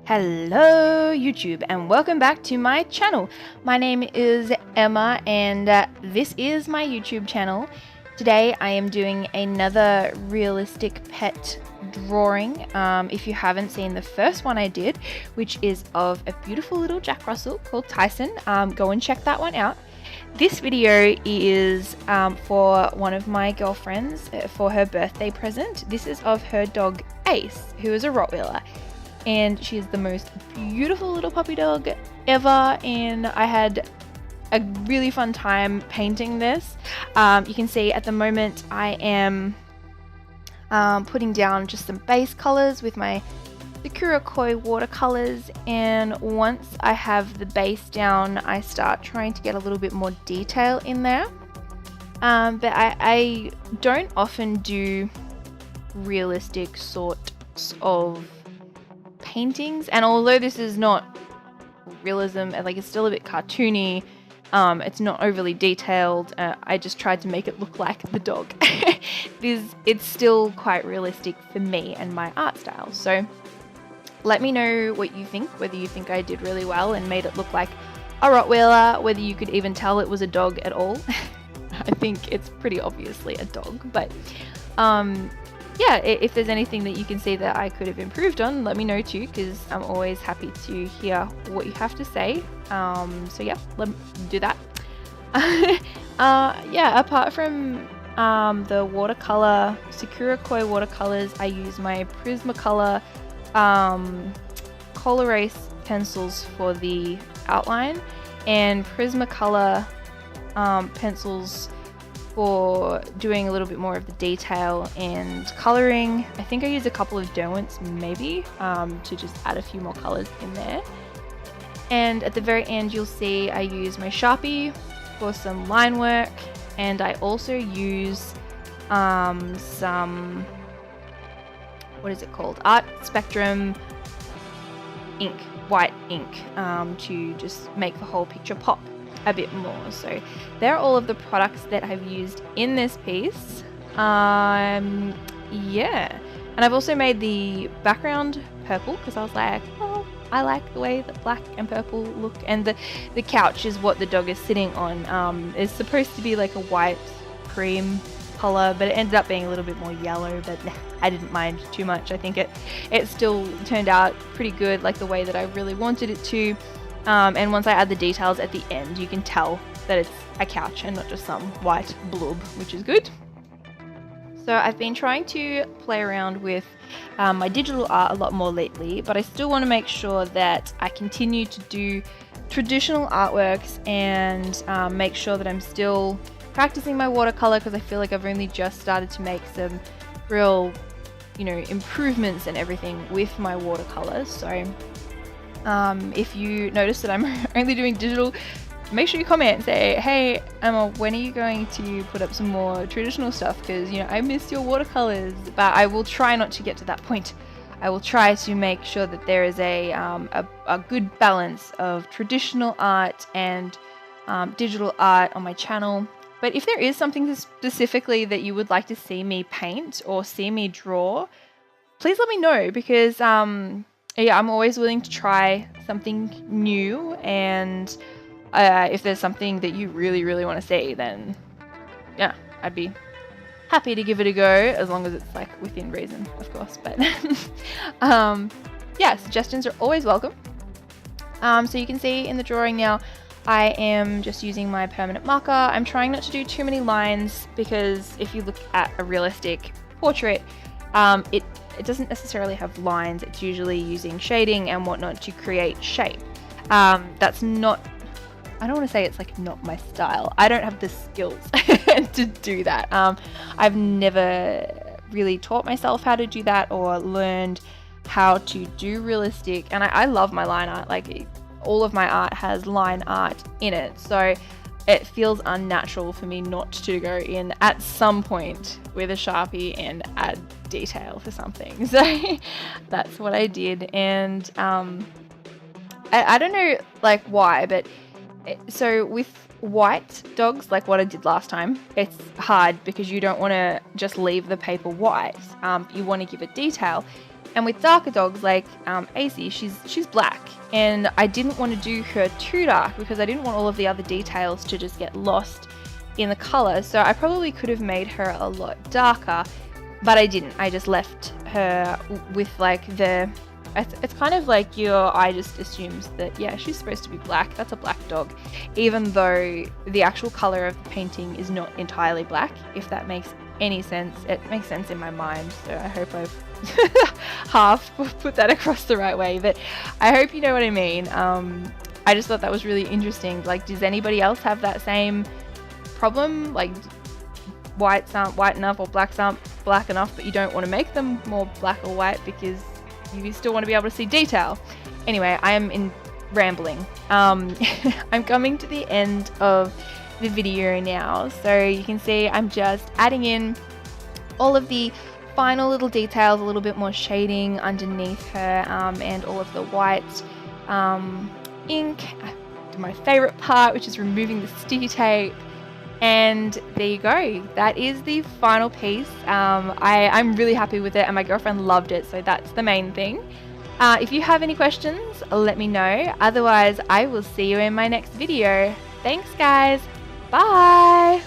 Hello YouTube and welcome back to my channel. My name is Emma and this is my YouTube channel. Today I am doing another realistic pet drawing. If you haven't seen the first one I did, which is of a beautiful little Jack Russell called Tyson, go and check that one out. This video is for one of my girlfriends for her birthday present. This is of her dog Ace, who is a Rottweiler. And she is the most beautiful little puppy dog ever, and I had a really fun time painting this. You can see at the moment I am putting down just some base colors with my Sakura Koi watercolors, and once I have the base down I start trying to get a little bit more detail in there. But I don't often do realistic sorts of paintings, and although this is not realism, like it's still a bit cartoony, it's not overly detailed, I just tried to make it look like the dog. It's still quite realistic for me and my art style, so let me know what you think, whether you think I did really well and made it look like a Rottweiler, whether you could even tell it was a dog at all. I think it's pretty obviously a dog, but yeah, if there's anything that you can see that I could have improved on, let me know too, because I'm always happy to hear what you have to say. So yeah, let me do that. Yeah, apart from the watercolor, Sakura Koi watercolors, I use my Prismacolor Colorase pencils for the outline, and Prismacolor pencils for doing a little bit more of the detail and coloring. I think I use a couple of Derwents maybe to just add a few more colors in there. And at the very end you'll see I use my Sharpie for some line work, and I also use some, what is it called, Art Spectrum ink, white ink, to just make the whole picture pop a bit more. So they're all of the products that I've used in this piece. Yeah, and I've also made the background purple because I was like, oh, I like the way that black and purple look, and the couch is what the dog is sitting on. It's supposed to be like a white cream color, but it ended up being a little bit more yellow, but I didn't mind too much. I think it still turned out pretty good, like the way that I really wanted it to. And once I add the details at the end, you can tell that it's a couch and not just some white blob, which is good. So I've been trying to play around with my digital art a lot more lately, but I still want to make sure that I continue to do traditional artworks and make sure that I'm still practicing my watercolor, because I feel like I've only just started to make some real, improvements and everything with my watercolors. So if you notice that I'm only doing digital, make sure you comment and say, hey Emma, when are you going to put up some more traditional stuff, because I miss your watercolors. But I will try not to get to that point. I will try to make sure that there is a good balance of traditional art and digital art on my channel. But if there is something specifically that you would like to see me paint or see me draw, please let me know, because yeah, I'm always willing to try something new, and if there's something that you really, really want to see, then yeah, I'd be happy to give it a go, as long as it's like within reason, of course. But yeah, suggestions are always welcome. So you can see in the drawing now, I am just using my permanent marker. I'm trying not to do too many lines, because if you look at a realistic portrait, it doesn't necessarily have lines. It's usually using shading and whatnot to create shape. That's not, I don't want to say it's like not my style. I don't have the skills to do that. I've never really taught myself how to do that or learned how to do realistic. And I love my line art. Like all of my art has line art in it. So it feels unnatural for me not to go in at some point with a Sharpie and add detail to something. So that's what I did. And I don't know like why, but so with white dogs, like what I did last time, it's hard because you don't want to just leave the paper white. You want to give it detail. And with darker dogs like AC, she's black, and I didn't want to do her too dark because I didn't want all of the other details to just get lost in the color. So I probably could have made her a lot darker, but I didn't. I just left her with like it's kind of like your eye just assumes that, yeah, she's supposed to be black. That's a black dog, even though the actual color of the painting is not entirely black, if that makes any sense. It makes sense in my mind, so I hope I've half put that across the right way, but I hope you know what I mean. I just thought that was really interesting. Like, does anybody else have that same problem? Like, whites aren't white enough or blacks aren't black enough, but you don't want to make them more black or white because you still want to be able to see detail. Anyway, I am rambling. I'm coming to the end of the video now, so you can see I'm just adding in all of the final little details, a little bit more shading underneath her, and all of the white ink. My favorite part, which is removing the sticky tape. And there you go, that is the final piece. I'm really happy with it, and my girlfriend loved it, so that's the main thing. If you have any questions, let me know. Otherwise, I will see you in my next video. Thanks guys, bye!